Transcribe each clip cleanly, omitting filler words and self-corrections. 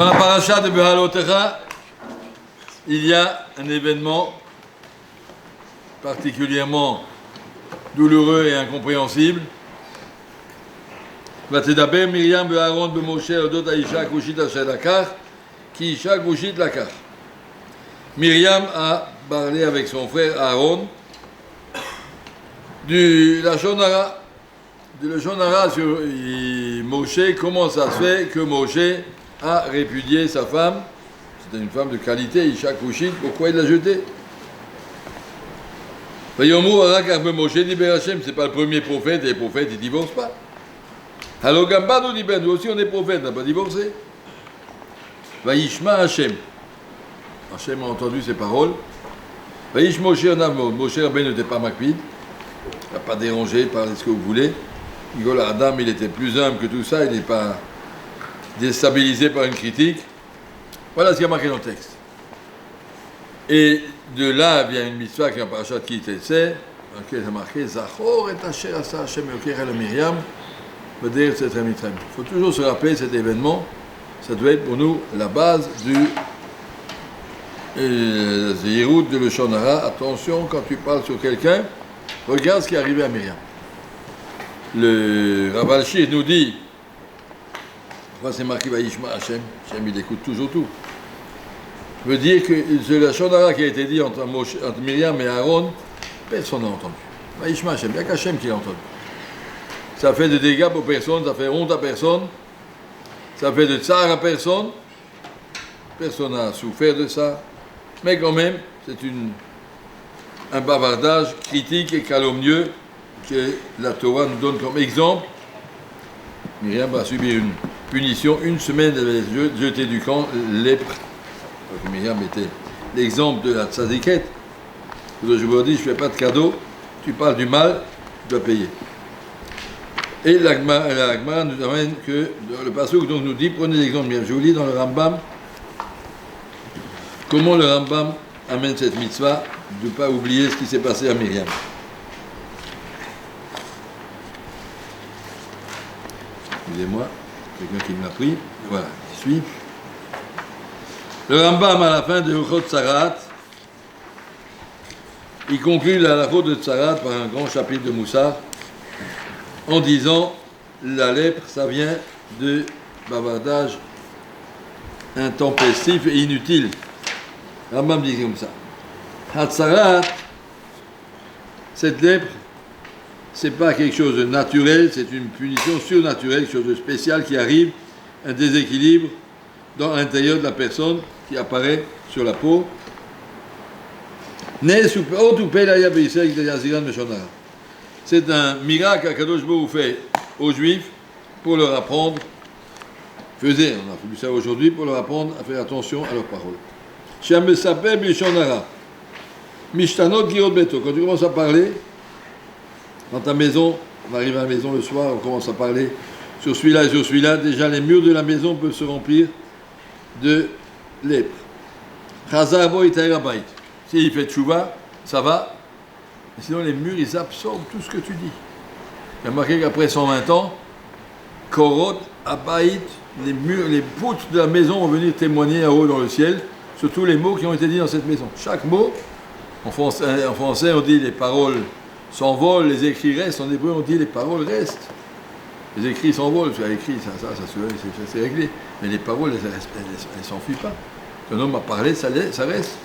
Dans la paracha de Behalotecha, il y a un événement particulièrement douloureux et incompréhensible. ותדבר מרים ואהרון במשה אודות האישה הכושית אשר לקח, כי אישה כושית לקח. Myriam a parlé avec son frère Aaron du Lashon Hara sur Moshe. Comment ça se fait que Moshe a répudié sa femme? C'était une femme de qualité, Isha Kushit, pourquoi il l'a jetée? Moshe dit Berachem, c'est pas le premier prophète, et les prophètes ils divorcent pas. Alors Gamba nous dit ben nous aussi on est prophète, on n'a pas divorcé. Vaishma Hashem. Hashem a entendu ces paroles. Vaish Moshe Anavmo. Moshe Rabbeinu n'était pas makpid, il n'a pas dérangé, parlez ce que vous voulez. Igol Adam, il était plus humble que tout ça, il n'est pas déstabilisé par une critique. Voilà ce qui a marqué dans le texte. Et de là vient une mitzvah qui est en parachat qui c'est, dans laquelle il a marqué Zachor et Asher Asa Hashem Yoker El Miriam, B'der Tzetrem Mitrem. Il faut toujours se rappeler cet événement, ça doit être pour nous la base du Zéhirout de Lashon Hara. Attention, quand tu parles sur quelqu'un, regarde ce qui est arrivé à Myriam. Le Rav Al-Shir nous dit, pourquoi c'est marqué Vaishma Hashem? Hashem il écoute toujours tout. Veut dire que le Lashon Hara qui a été dit entre Myriam et Aaron, personne n'a entendu. Vaishma Hashem, il n'y a qu'Hashem qui l'a entendu. Ça fait de dégâts pour personne, ça fait honte à personne, ça fait de tsar à personne, personne n'a souffert de ça, mais quand même, c'est un bavardage critique et calomnieux que la Torah nous donne comme exemple. Myriam va subir une punition, une semaine elle va jeter du camp, lèpre. Myriam était l'exemple de la tzadikette. Je vous dis, je ne fais pas de cadeau, tu parles du mal, tu dois payer. Et l'Agma nous amène que le passouk donc nous dit, prenez l'exemple bien, je vous lis dans le Rambam, comment le Rambam amène cette mitzvah de ne pas oublier ce qui s'est passé à Myriam. Excusez-moi, quelqu'un qui me l'a pris, voilà, je suis. Le Rambam, à la fin de Uchot Tzarat, il conclut la Uchot de Tzarat par un grand chapitre de Moussar, en disant la lèpre, ça vient de bavardage intempestif et inutile. Rambam dit comme ça. Hatzarat, cette lèpre, c'est pas quelque chose de naturel, c'est une punition surnaturelle, quelque chose de spécial qui arrive, un déséquilibre dans l'intérieur de la personne qui apparaît sur la peau. C'est un miracle qu'Akadosh Baruch fait aux Juifs pour leur apprendre, on a fait ça aujourd'hui, pour leur apprendre à faire attention à leurs paroles. Quand tu commences à parler, dans ta maison, on arrive à la maison le soir, on commence à parler sur celui-là et sur celui-là, déjà les murs de la maison peuvent se remplir de lèpre. S'il fait tchouva, ça va. Sinon, les murs, ils absorbent tout ce que tu dis. Il y a marqué qu'après 120 ans, Korot, Abaït, les murs, les poutres de la maison vont venir témoigner en haut dans le ciel sur tous les mots qui ont été dits dans cette maison. Chaque mot, en français on dit les paroles s'envolent, les écrits restent. En hébreu, on dit les paroles restent. Les écrits s'envolent, ça écrit, c'est réglé. Mais les paroles, elles ne s'enfuient pas. Un homme a parlé, ça reste.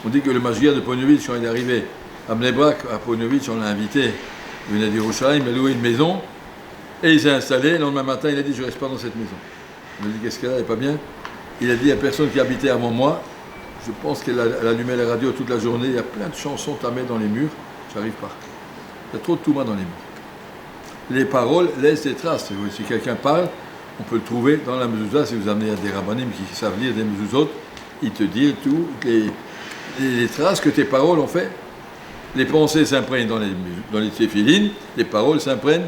On dit que le Mashiach de Ponovitch, quand il est arrivé à Bnei Brak, à Ponovitch, on l'a invité, il venait d'Yerushalayim, il a loué une maison, et il s'est installé. Le lendemain matin, il a dit, je ne reste pas dans cette maison. On lui a dit, qu'est-ce qu'elle a, elle n'est pas bien? Il a dit, il n'y a personne qui habitait avant moi. Je pense qu'elle allumait la radio toute la journée, il y a plein de chansons tamées dans les murs, j'arrive pas. Il y a trop de touma dans les murs. Les paroles laissent des traces. Si quelqu'un parle, on peut le trouver dans la mezouza. Si vous amenez à des rabbanim qui savent lire des mezuzot, ils te disent tout, les traces que tes paroles ont fait. Les pensées s'imprègnent dans les téphilines, les paroles s'imprègnent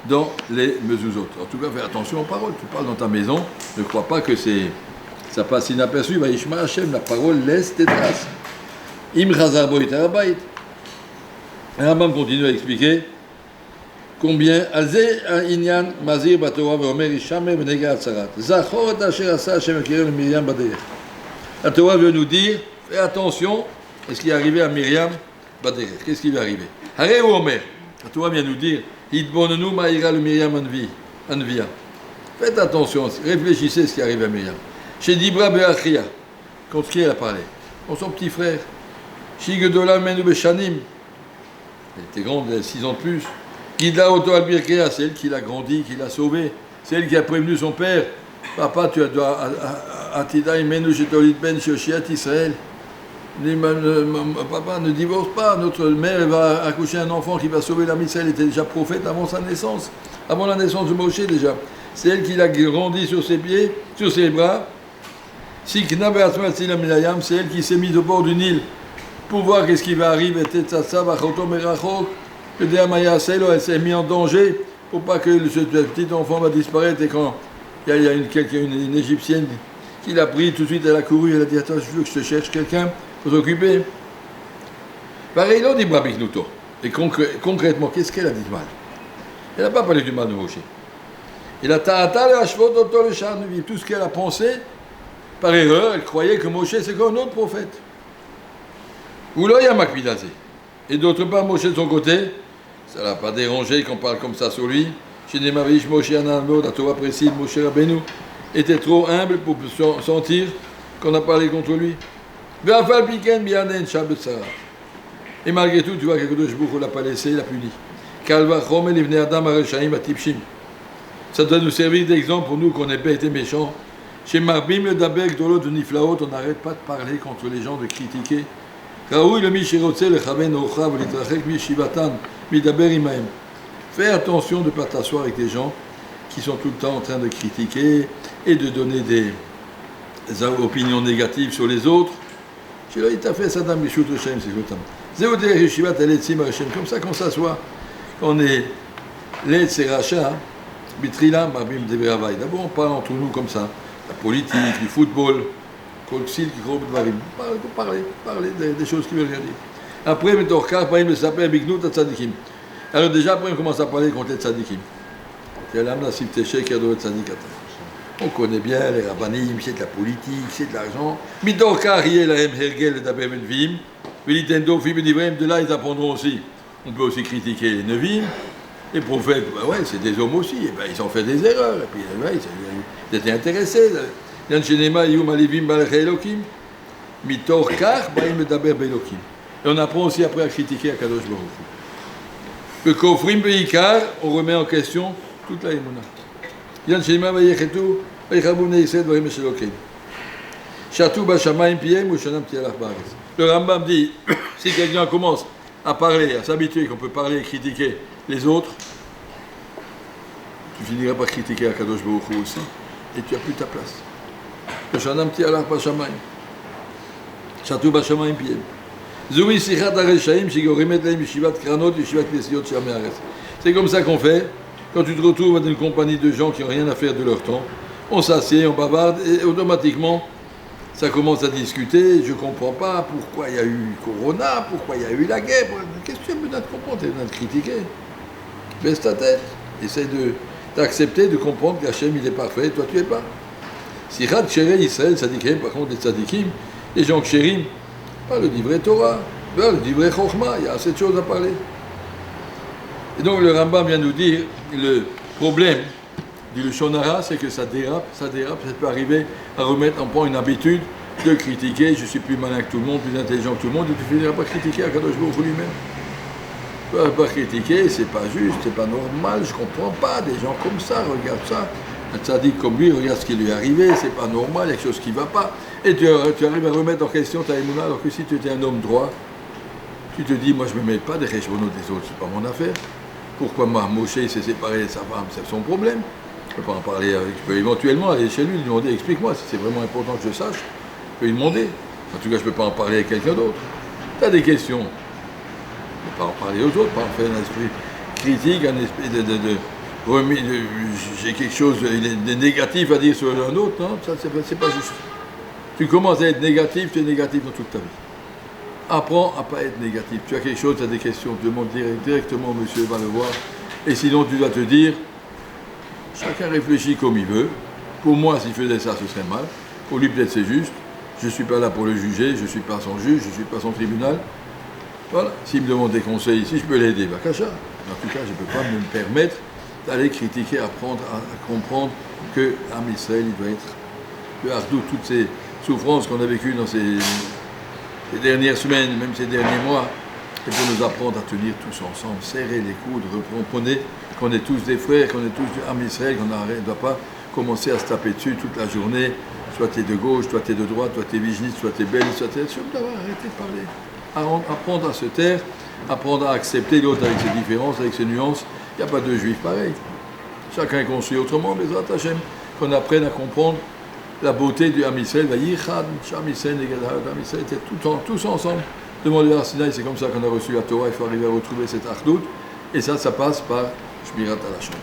dans les mezuzot. En tout cas, fais attention aux paroles. Tu parles dans ta maison, ne crois pas que ça passe inaperçu. Vaishma Hashem, la parole laisse des traces. Im chazar bo iter habayit. Rambam continue à expliquer Combien? Azé Inyan Mazir Batora Veomer Ishamer Benega Atzarat. Zachor et Asher Asa Hashem Ekirel Miriam Baderech. La Torah veut nous dire, fais attention à ce qui est arrivé à Myriam Baderech. Qu'est-ce qui lui est arrivé? Haré ou Omer. La Torah vient nous dire, Idbonenu Maïra le Myriam Anvia. Faites attention, réfléchissez à ce qui arrive à Myriam. Chez Dibra Beachia, contre qui elle a parlé? Contre son petit frère. Shigedola Menu Beshanim. Elle était grande, elle a 6 ans de plus. Gidla Oto Albirkea, c'est elle qui l'a grandi, qui l'a sauvé. C'est elle qui a prévenu son père. Papa, tu dois Atida Imenu Shetolit Ben Shoshiat Israël. Papa, ne divorce pas. Notre mère va accoucher un enfant qui va sauver l'âme Israël. Elle était déjà prophète avant sa naissance, avant la naissance de Moshe déjà. C'est elle qui l'a grandi sur ses pieds, sur ses bras. C'est elle qui s'est mise au bord du Nil pour voir qu'est-ce qui va arriver. Elle s'est mise en danger pour pas que ce petit enfant va disparaître. Et quand il y a une Égyptienne qui l'a pris, tout de suite elle a couru, elle a dit attends, je veux que je te cherche quelqu'un pour s'occuper. Pareil, là, on dit Brabiknuto. Et concrètement, qu'est-ce qu'elle a dit de mal? Elle n'a pas parlé du mal de Moshe. Il a ta'ata le hashvot oto le shar neviim. Tout ce qu'elle a pensé, par erreur, elle croyait que Moshe c'est comme un autre prophète. Ou là, il y a Makpidazé. Et d'autre part, Moshe de son côté, ça ne l'a pas dérangé qu'on parle comme ça sur lui. Chez Nemavish, Moshe Anamod, la Torah précise, Moshe Rabbeinu était trop humble pour sentir qu'on a parlé contre lui. Et malgré tout, tu vois que Kadosh Baruch Hu l'a pas laissé, il l'a puni. Ça doit nous servir d'exemple pour nous qu'on n'ait pas été méchants. Chez Marbim le Daber Gdolot de Niflaot, on n'arrête pas de parler contre les gens, de critiquer. Raoui le Mishirotse le Chaven Ochav Litrachek Mishivatan Midaber Imaem. Fais attention de ne pas t'asseoir avec des gens qui sont tout le temps en train de critiquer et de donner des opinions négatives sur les autres. Chez lui, il a fait Saddam Bishut Hashem, c'est comme ça. Comme ça qu'on s'assoit, qu'on est l'aide c'est rachat. Bitrila, Marbim Deveravai. D'abord, on parle entre nous comme ça. La politique, le football, parler des choses qui veulent rien dire. Après, il s'appelle Bignout Tzadikim. Alors, déjà, après, on commence à parler contre les Tzadikim. C'est l'âme de la Sifteché qui a donné Tzadikata. On connaît bien les rabbanim, c'est de la politique, c'est de l'argent. Midorkar, il y a la Hergel d'Abem Vim. Vilitendo, Fibedivrem, de là, ils apprendront aussi. On peut aussi critiquer les Nevim. Les prophètes, ben ouais, c'est des hommes aussi, et ben ils ont fait des erreurs, et puis ouais, ils étaient intéressés. Et on apprend aussi après à critiquer à Kadosh Baruch Hu. Le Kofrim Beikar, on remet en question toute la Emouna. Yan Shenema Vayechetu, Vayechabu Bnei Yisraël Dvarim Shelokim. Shatou Bashamayim Piem ou Shanam Tialach Bares. Le Rambam dit, si quelqu'un commence à parler, à s'habituer qu'on peut parler et critiquer les autres, tu finiras par critiquer Akadosh Baruch Hu aussi, et tu n'as plus ta place. Le Shanam Tialach Bashamayim. Shatou Bashamayim Piem. Zoui Sichat Areshaim, Shigorimet Leim Yeshivat Kranot, Yeshivat Klesiot Shamei Aretz. C'est comme ça qu'on fait quand tu te retrouves dans une compagnie de gens qui n'ont rien à faire de leur temps. On s'assied, on bavarde, et automatiquement, ça commence à discuter. Je ne comprends pas pourquoi il y a eu Corona, pourquoi il y a eu la guerre. Qu'est-ce que tu as besoin de comprendre? Tu as besoin de critiquer. Baisse ta tête. Essaye d'accepter, de comprendre qu'Hachem il est parfait, toi tu n'es pas. Si Rad Kshéré Israël, Tzadikim, par contre les Tzadikim, les gens Kshérim, pas le livret Torah, le livret Chochma, il y a assez de choses à parler. Et donc le Rambam vient nous dire, le problème du Leshon Hara, c'est que ça dérape, ça peut arriver à remettre en point une habitude de critiquer, je suis plus malin que tout le monde, plus intelligent que tout le monde, et tu finiras par critiquer à Kadosh Baruch Hu lui-même. Tu vas pas critiquer, c'est pas juste, c'est pas normal, je comprends pas, des gens comme ça, regarde ça. Un tzaddik comme lui, regarde ce qui lui est arrivé, c'est pas normal, il y a quelque chose qui va pas. Et tu arrives à remettre en question ta émouna, alors que si tu étais un homme droit, tu te dis, moi je me mets pas des cheshbonot des autres, c'est pas mon affaire. Pourquoi Moshe s'est séparé de sa femme, c'est son problème. Je peux pas en parler avec, je peux éventuellement aller chez lui, lui demander, explique-moi, si c'est vraiment important que je sache, je peux lui demander. En tout cas, je peux pas en parler avec quelqu'un d'autre. Tu as des questions, je peux pas en parler aux autres, pas en faire un esprit critique, un esprit j'ai quelque chose de négatif à dire sur un autre, non, ça c'est pas juste. Tu commences à être négatif, tu es négatif dans toute ta vie. Apprends à ne pas être négatif. Tu as quelque chose, tu as des questions, demande directement au monsieur, va le voir, Et sinon, tu dois te dire, chacun réfléchit comme il veut. Pour moi, s'il faisait ça, ce serait mal. Pour lui, peut-être c'est juste. Je ne suis pas là pour le juger, je ne suis pas son juge, je ne suis pas son tribunal. Voilà. S'il me demande des conseils ici, je peux l'aider. Bakacha. En tout cas, je ne peux pas me permettre d'aller critiquer, apprendre à comprendre que l'âme Israël, il doit être le Ardou, toutes ces souffrances qu'on a vécues dans ces dernières semaines, même ces derniers mois, et pour nous apprendre à tenir tous ensemble, serrer les coudes, comprenez qu'on est tous des frères, qu'on est tous du Ham Israël, qu'on ne doit pas commencer à se taper dessus toute la journée. Soit tu es de gauche, toi tu es de droite, toi tu es vigiliste, soit tu es belge, soit tu es... Arrêtez de parler. Apprendre à se taire, apprendre à accepter l'autre avec ses différences, avec ses nuances. Il n'y a pas de juifs pareils. Chacun est construit autrement, mais Hashem, qu'on apprenne à comprendre la beauté du Ham Israël. Ham Israël étaient tous ensemble. Devant le Har Sinaï, c'est comme ça qu'on a reçu la Torah. Il faut arriver à retrouver cette ardoute. Et ça passe par Shmirat HaLashon.